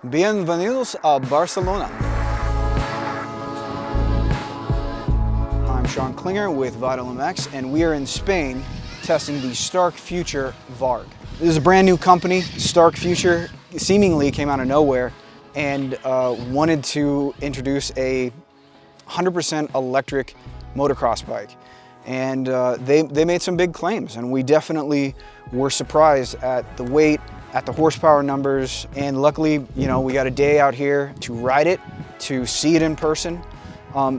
Bienvenidos a Barcelona. I'm Sean Klinger with Untitled, and we are in Spain testing the Stark Future Varg. This is a brand new company. Stark Future seemingly came out of nowhere and wanted to introduce a 100% electric motocross bike. And they made some big claims, and we definitely were surprised at the weight, at the horsepower numbers, and luckily, you know, we got a day out here to ride it, to see it in person.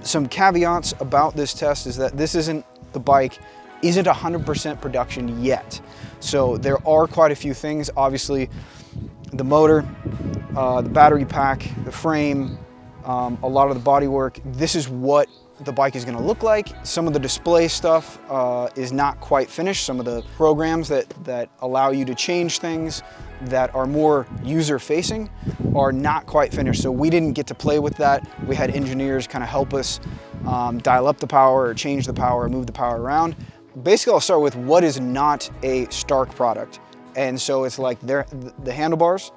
Some caveats about this test is that the bike isn't 100% production yet. So there are quite a few things. Obviously, the motor, the battery pack, the frame, a lot of the body work. This is what the bike is going to look like. Some of the display stuff is not quite finished. Some of the programs that allow you to change things that are more user-facing are not quite finished. So we didn't get to play with that. We had engineers kind of help us dial up the power or change the power or move the power around. Basically, I'll start with what is not a Stark product. And so it's like the handlebars.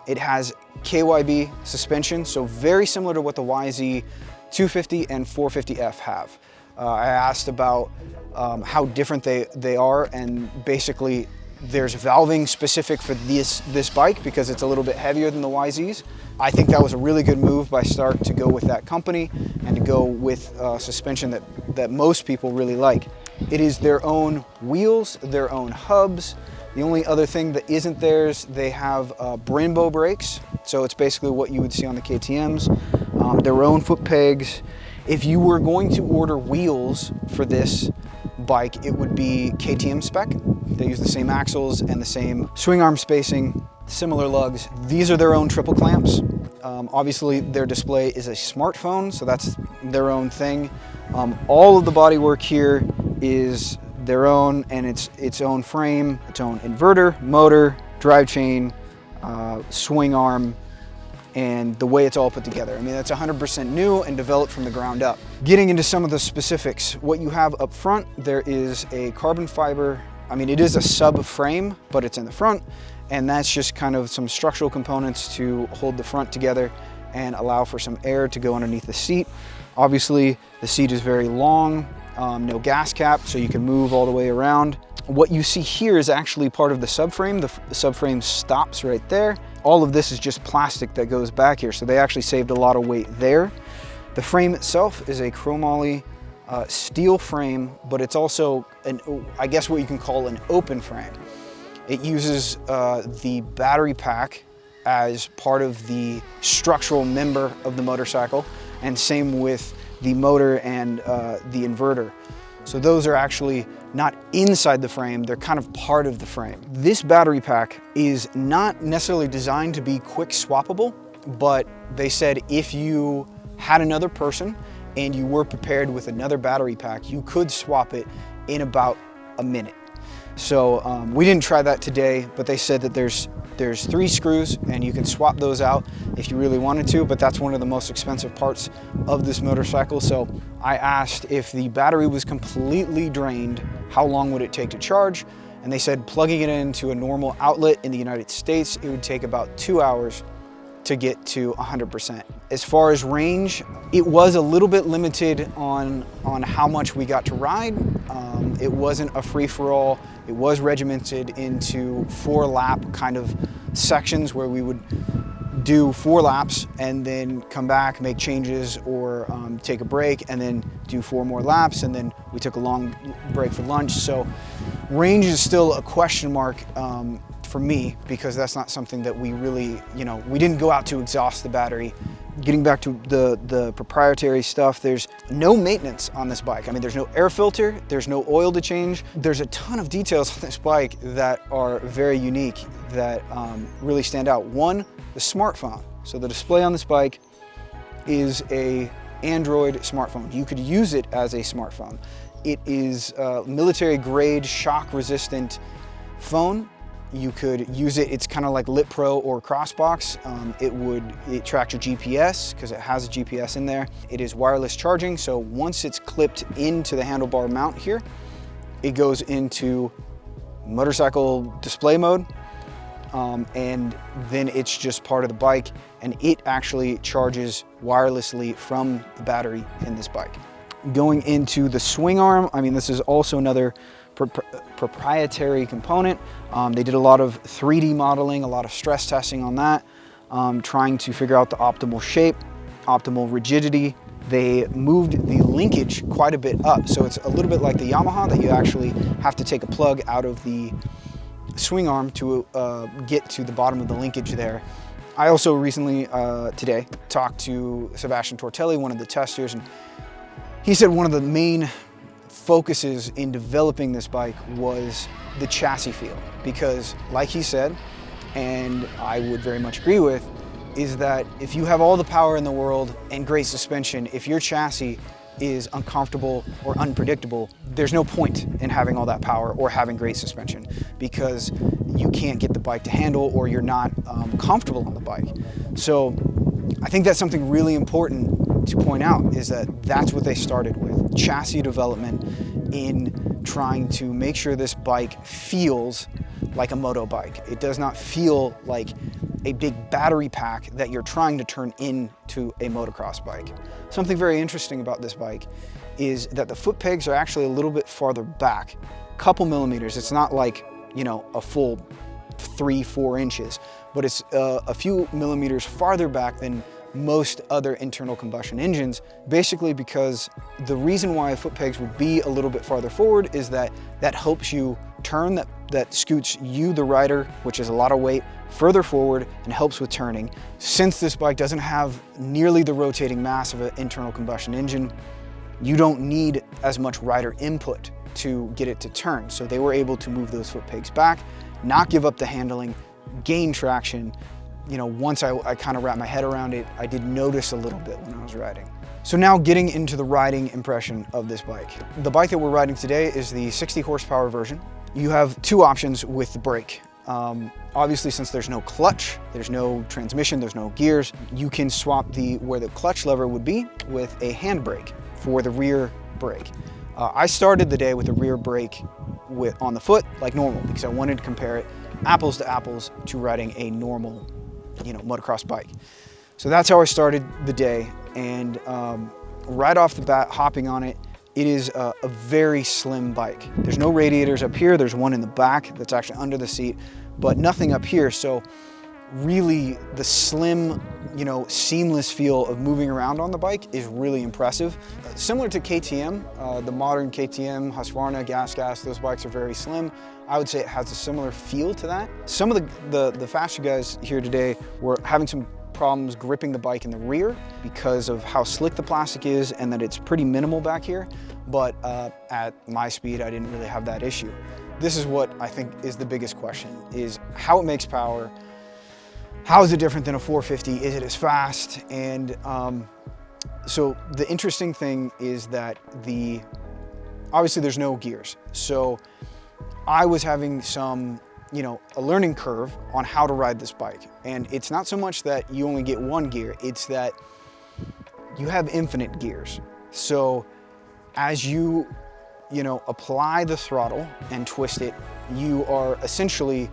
It has KYB suspension, so very similar to what the YZ 250 and 450F have. I asked about how different they are, and basically there's valving specific for this bike because it's a little bit heavier than the YZs. I think that was a really good move by Stark to go with that company and to go with suspension that most people really like. It is their own wheels, their own hubs. The only other thing that isn't theirs, they have Brembo brakes. So it's basically what you would see on the KTMs. Their own foot pegs. If you were going to order wheels for this bike, it would be KTM spec. They use the same axles and the same swing arm spacing, similar lugs. These are their own triple clamps. Obviously their display is a smartphone, so that's their own thing. All of the bodywork here is their own, and it's its own frame, its own inverter, motor, drive chain, swing arm, and the way it's all put together. I mean, that's 100% new and developed from the ground up. Getting into some of the specifics, what you have up front, there is a carbon fiber, I mean, it is a subframe, but it's in the front, and that's just kind of some structural components to hold the front together and allow for some air to go underneath the seat. Obviously, the seat is very long, no gas cap, so you can move all the way around. What you see here is actually part of the subframe. The subframe stops right there. All of this is just plastic that goes back here, so they actually saved a lot of weight there. The frame itself is a chromoly steel frame, but it's also, I guess what you can call an open frame. It uses the battery pack as part of the structural member of the motorcycle, and same with the motor and the inverter. So those are actually not inside the frame, they're kind of part of the frame. This battery pack is not necessarily designed to be quick swappable, but they said if you had another person and you were prepared with another battery pack, you could swap it in about a minute. So we didn't try that today, but they said that there's 3 screws and you can swap those out if you really wanted to, but that's one of the most expensive parts of this motorcycle. So I asked if the battery was completely drained, how long would it take to charge? And they said plugging it into a normal outlet in the United States, it would take about 2 hours to get to 100%. As far as range, it was a little bit limited on how much we got to ride. It wasn't a free-for-all. It was regimented into 4-lap kind of sections where we would do 4 laps and then come back, make changes, or take a break and then do 4 more laps, and then we took a long break for lunch. So range is still a question mark for me, because that's not something that we really, we didn't go out to exhaust the battery. Getting back to the proprietary stuff, there's no maintenance on this bike. I mean, there's no air filter, there's no oil to change. There's a ton of details on this bike that are very unique, that really stand out. One, the smartphone. So the display on this bike is a Android smartphone. You could use it as a smartphone. It is a military grade, shock resistant phone. You could use it, it's kind of like Lit Pro or Crossbox. It tracks your GPS because it has a GPS in there. It is wireless charging, so once it's clipped into the handlebar mount here, it goes into motorcycle display mode. and then it's just part of the bike, and it actually charges wirelessly from the battery in this bike. Going into the swing arm, I mean, this is also another proprietary component. They did a lot of 3D modeling, a lot of stress testing on that, trying to figure out the optimal shape, optimal rigidity. They moved the linkage quite a bit up, so it's a little bit like the Yamaha, that you actually have to take a plug out of the swing arm to get to the bottom of the linkage there. I also recently, today, talked to Sebastian Tortelli, one of the testers, and he said one of the main focuses in developing this bike was the chassis feel, because like he said, and I would very much agree with, is that if you have all the power in the world and great suspension, if your chassis is uncomfortable or unpredictable, there's no point in having all that power or having great suspension, because you can't get the bike to handle, or you're not comfortable on the bike. So I think that's something really important to point out, is that that's what they started with, chassis development, in trying to make sure this bike feels like a moto bike. It does not feel like a big battery pack that you're trying to turn into a motocross bike. Something very interesting about this bike is that the foot pegs are actually a little bit farther back, a couple millimeters. It's not like, you know, a full 3-4 inches, but it's a few millimeters farther back than most other internal combustion engines, basically because the reason why foot pegs would be a little bit farther forward is that that helps you turn, that scoots you, the rider, which is a lot of weight, further forward and helps with turning. Since this bike doesn't have nearly the rotating mass of an internal combustion engine, you don't need as much rider input to get it to turn. So they were able to move those foot pegs back, not give up the handling, gain traction. You know, once I kind of wrapped my head around it, I did notice a little bit when I was riding. So now getting into the riding impression of this bike. The bike that we're riding today is the 60 horsepower version. You have two options with the brake. Obviously, since there's no clutch, there's no transmission, there's no gears, you can swap where the clutch lever would be with a handbrake for the rear brake. I started the day with the rear brake on the foot like normal, because I wanted to compare it apples to apples to riding a normal, you know, motocross bike. So that's how I started the day, and right off the bat, hopping on it, it is a very slim bike. There's no radiators up here. There's one in the back that's actually under the seat, but nothing up here. So really the slim, you know, seamless feel of moving around on the bike is really impressive. Similar to KTM, the modern KTM, Husqvarna, Gas, those bikes are very slim. I would say it has a similar feel to that. Some of the faster guys here today were having some problems gripping the bike in the rear because of how slick the plastic is and that it's pretty minimal back here. But at my speed, I didn't really have that issue. This is what I think is the biggest question, is how it makes power. How is it different than a 450? Is it as fast? And so the interesting thing is that obviously there's no gears. So I was having some, you know, a learning curve on how to ride this bike. And it's not so much that you only get one gear, it's that you have infinite gears. So as you apply the throttle and twist it, you are essentially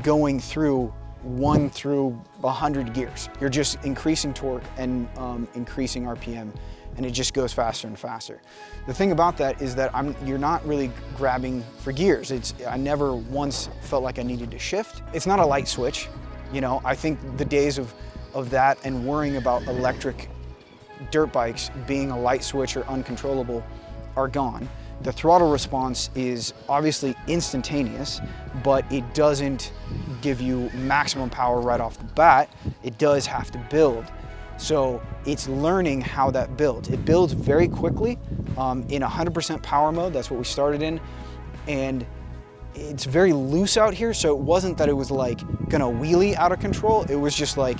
going through 1 through 100 gears. You're just increasing torque and increasing RPM, and it just goes faster and faster. The thing about that is that you're not really grabbing for gears. I never once felt like I needed to shift. It's not a light switch. You know, I think the days of that and worrying about electric dirt bikes being a light switch or uncontrollable are gone. The throttle response is obviously instantaneous, but it doesn't give you maximum power right off the bat. It does have to build. So it's learning how that builds. It builds very quickly in 100% power mode. That's what we started in. And it's very loose out here. So it wasn't that it was like gonna wheelie out of control. It was just like,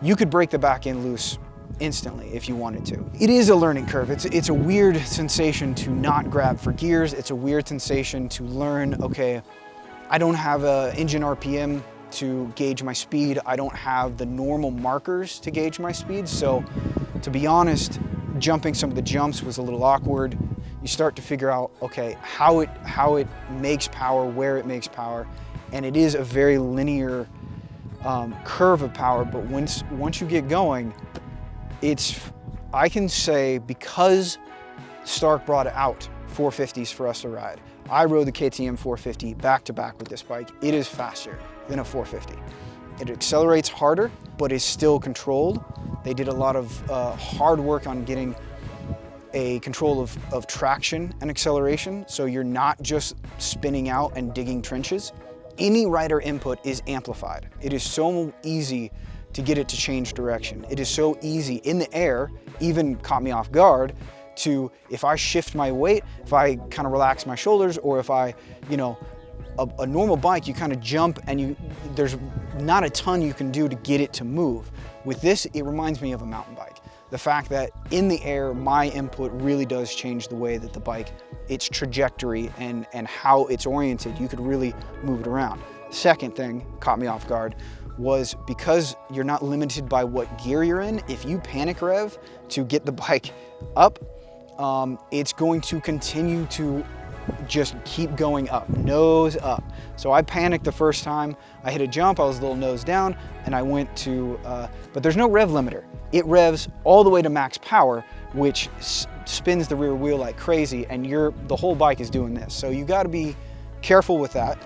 you could break the back end loose instantly if you wanted to. It is a learning curve. It's a weird sensation to not grab for gears. It's a weird sensation to learn, okay, I don't have an engine RPM to gauge my speed. I don't have the normal markers to gauge my speed. So to be honest, jumping some of the jumps was a little awkward. You start to figure out, okay, how it makes power, where it makes power. and it is a very linear curve of power, but once you get going, I can say, because Stark brought out 450s for us to ride, I rode the KTM 450 back to back with this bike. It is faster than a 450. It accelerates harder, but is still controlled. They did a lot of hard work on getting a control of traction and acceleration, so you're not just spinning out and digging trenches. Any rider input is amplified. It is so easy to get it to change direction. It is so easy in the air, even caught me off guard, to, if I shift my weight, if I kind of relax my shoulders, or if I, a normal bike, you kind of jump and there's not a ton you can do to get it to move. With this, it reminds me of a mountain bike. The fact that in the air, my input really does change the way that the bike, its trajectory and how it's oriented, you could really move it around. Second thing caught me off guard was, because you're not limited by what gear you're in, if you panic rev to get the bike up, it's going to continue to just keep going up, nose up. So I panicked the first time. I hit a jump, I was a little nose down, and I went to, but there's no rev limiter. It revs all the way to max power, which spins the rear wheel like crazy, and the whole bike is doing this. So you gotta be careful with that.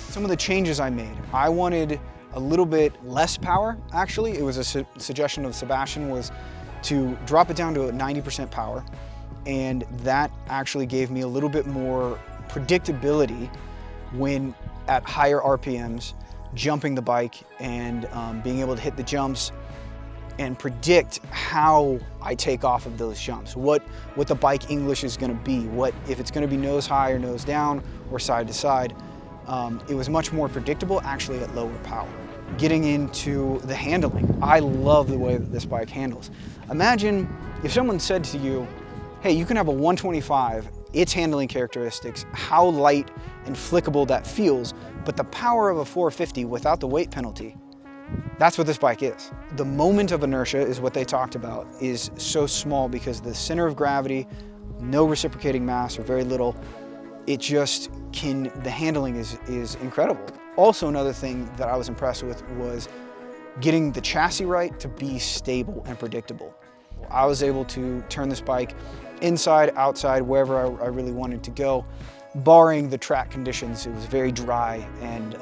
Some of the changes I made, I wanted a little bit less power, actually. It was a suggestion of Sebastian, was to drop it down to a 90% power. And that actually gave me a little bit more predictability when at higher RPMs, jumping the bike and being able to hit the jumps and predict how I take off of those jumps, what the bike English is gonna be, if it's gonna be nose high or nose down or side to side. It was much more predictable, actually, at lower power. Getting into the handling, I love the way that this bike handles. Imagine if someone said to you, hey, you can have a 125, its handling characteristics, how light and flickable that feels, but the power of a 450 without the weight penalty, that's what this bike is. The moment of inertia is what they talked about, is so small because the center of gravity, no reciprocating mass or very little, it just the handling is incredible. Also, another thing that I was impressed with was getting the chassis right to be stable and predictable. I was able to turn this bike inside, outside, wherever I really wanted to go, barring the track conditions. It was very dry and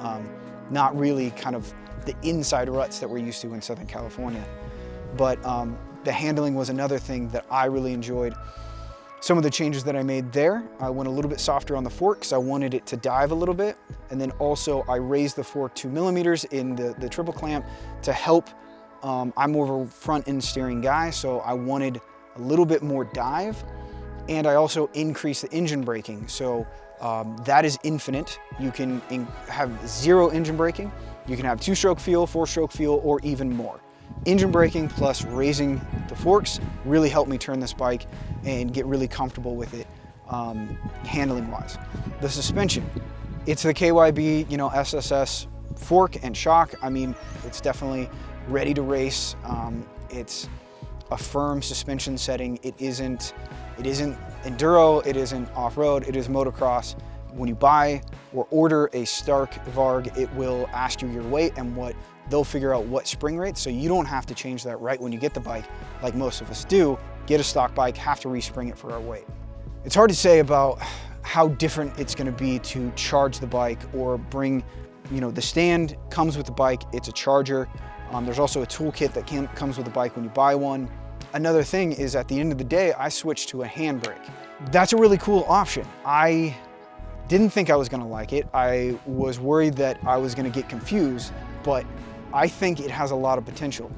not really kind of the inside ruts that we're used to in Southern California. But the handling was another thing that I really enjoyed. Some of the changes that I made there, I went a little bit softer on the fork because I wanted it to dive a little bit. And then also I raised the fork 2 millimeters in the triple clamp to help. I'm more of a front end steering guy, so I wanted a little bit more dive. And I also increased the engine braking. So that is infinite. You can have 0 engine braking. You can have 2-stroke feel, 4-stroke feel, or even more. Engine braking plus raising the forks really helped me turn this bike and get really comfortable with it handling wise. The suspension, it's the KYB, SSS fork and shock. I mean, it's definitely ready to race. It's a firm suspension setting. It isn't enduro, it isn't off-road, it is motocross. When you buy or order a Stark Varg, it will ask you your weight and they'll figure out what spring rate, so you don't have to change that right when you get the bike like most of us do. Get a stock bike, have to respring it for our weight. It's hard to say about how different it's gonna be to charge the bike or bring, the stand comes with the bike, it's a charger. There's also a toolkit that comes with the bike when you buy one. Another thing is, at the end of the day, I switched to a handbrake. That's a really cool option. I didn't think I was gonna like it. I was worried that I was gonna get confused, but I think it has a lot of potential.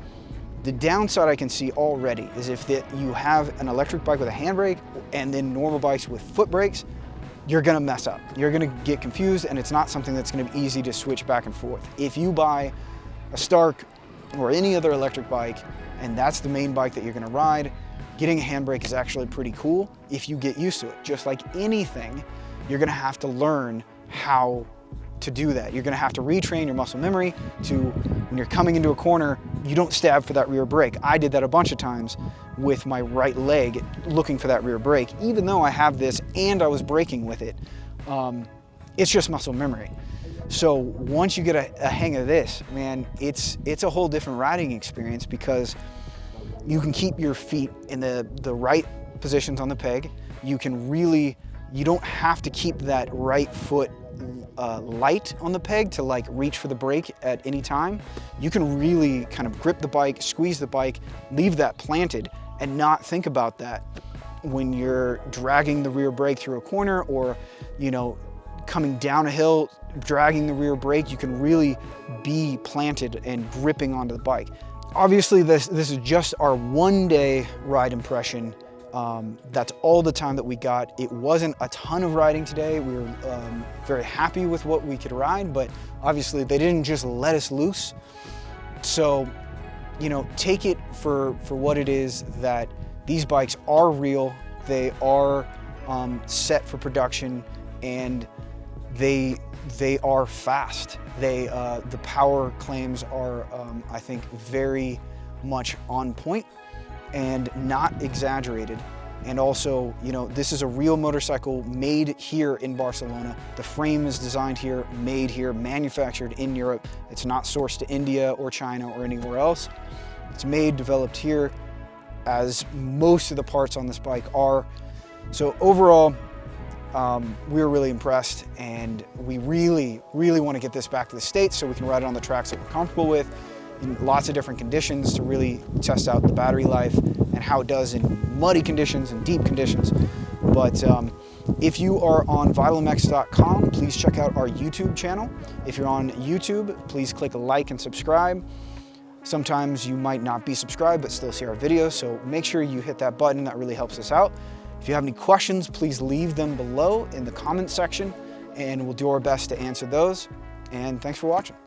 The downside I can see already is if you have an electric bike with a handbrake and then normal bikes with foot brakes, you're gonna mess up. You're gonna get confused, and it's not something that's gonna be easy to switch back and forth. If you buy a Stark or any other electric bike, and that's the main bike that you're gonna ride, getting a handbrake is actually pretty cool if you get used to it. Just like anything, you're gonna have to learn how to do that. You're gonna have to retrain your muscle memory to, when you're coming into a corner, you don't stab for that rear brake. I did that a bunch of times with my right leg looking for that rear brake, even though I have this and I was braking with it. It's just muscle memory. So once you get a hang of this, man, it's a whole different riding experience, because you can keep your feet in the right positions on the peg. You don't have to keep that right foot light on the peg to like reach for the brake at any time. You can really kind of grip the bike, squeeze the bike, leave that planted, and not think about that when you're dragging the rear brake through a corner, or, you know, coming down a hill, dragging the rear brake. You can really be planted and gripping onto the bike. Obviously, this is just our 1-day ride impression. That's all the time that we got. It wasn't a ton of riding today. We were very happy with what we could ride, but obviously they didn't just let us loose. So, you know, take it for what it is, that these bikes are real. They are set for production, and they are fast. The power claims are, I think, very much on point and not exaggerated. And also, you know, this is a real motorcycle made here in Barcelona. The frame is designed here, made here, manufactured in Europe. It's not sourced to India or China or anywhere else. It's made, developed here, as most of the parts on this bike are. So overall, we were really impressed, and we really want to get this back to the States so we can ride it on the tracks that we're comfortable with, in lots of different conditions, to really test out the battery life and how it does in muddy conditions and deep conditions. But if you are on vitalmx.com, please check out our YouTube channel. If you're on YouTube, please click like and subscribe. Sometimes you might not be subscribed but still see our videos, so make sure you hit that button. That really helps us out. If you have any questions, please leave them below in the comment section, and we'll do our best to answer those. And thanks for watching.